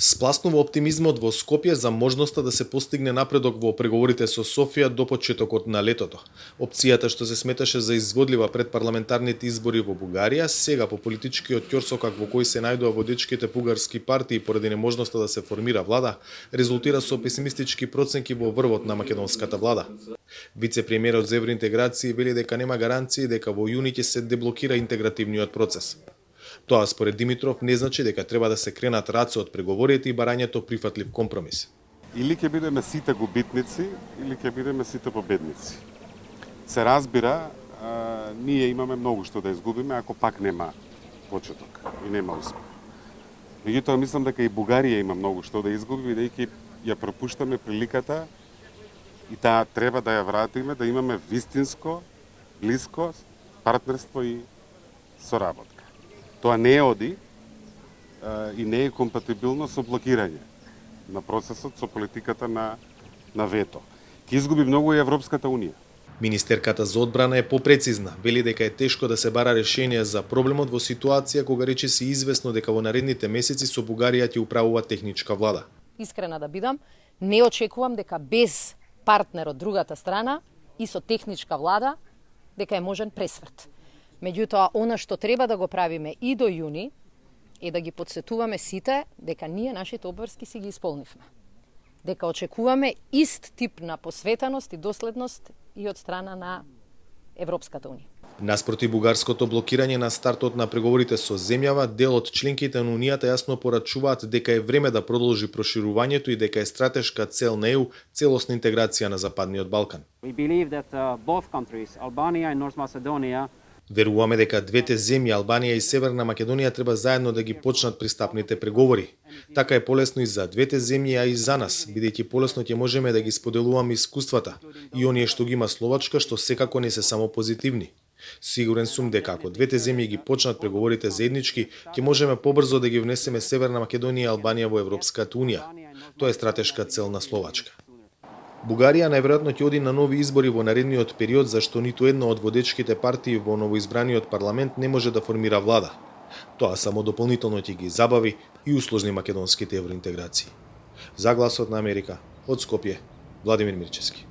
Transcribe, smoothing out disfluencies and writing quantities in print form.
Спласнува оптимизмот во Скопје за можноста да се постигне напредок во преговорите со Софија до почетокот на летото. Опцијата што се сметаше за изводлива пред парламентарните избори во Бугарија, сега по политичкиот ќорсокак во кој се најдува водечките бугарски партии поради неможноста да се формира влада, резултира со песимистички проценки во врвот на македонската влада. Вице-премиерот за евроинтеграција вели дека нема гаранции дека во јуни ќе се деблокира интегративниот процес. Тоа според Димитров не значи дека треба да се кренат раце од преговорите и барањето прифатлив компромис. Или ќе бидеме сите губитници, или ќе бидеме сите победници. Се разбира, ние имаме многу што да изгубиме ако пак нема почеток и нема успех. Меѓутоа мислам дека и Бугарија има многу што да изгуби, бидејќи ја пропуштаме приликата и таа треба да ја вратиме, да имаме вистинско, блиско партнерство и соработка. Тоа не оди и не е компатибилно со блокирање на процесот, со политиката на вето. Ке изгуби многу и Европската Унија. Министерката за одбрана е попрецизна, вели дека е тешко да се бара решение за проблемот во ситуација кога речиси известно дека во наредните месеци со Бугарија ќе управува техничка влада. Искрена да бидам, не очекувам дека без партнер од другата страна и со техничка влада дека е можен пресврт. Меѓутоа, она што треба да го правиме и до јуни е да ги подсетуваме сите дека ние нашите обврски си ги исполнивме. Дека очекуваме ист тип на посветеност и доследност и од страна на Европската Унија. Наспроти бугарското блокирање на стартот на преговорите со земјава, дел од членките на Унијата јасно порачуваат дека е време да продолжи проширувањето и дека е стратешка цел на ЕУ целосна интеграција на Западниот Балкан. We believe that both countries, Albania and North Macedonia, Веруваме дека двете земји, Албанија и Северна Македонија, треба заедно да ги почнат пристапните преговори. Така е полесно и за двете земји, а и за нас, бидејќи полесно ќе можеме да ги споделуваме искуствата и оние што ги има Словачка, што секако не се само позитивни. Сигурен сум дека ако двете земји ги почнат преговорите заеднички, ќе можеме побрзо да ги внесеме Северна Македонија и Албанија во Европската Унија. Тоа е стратешка цел на Словачка. Бугарија најверојатно ќе оди на нови избори во наредниот период, зашто ниту една од водечките партии во новоизбраниот парламент не може да формира влада. Тоа само дополнително ќе ги забави и усложни македонските евроинтеграции. За Гласот на Америка, од Скопје, Владимир Мирчевски.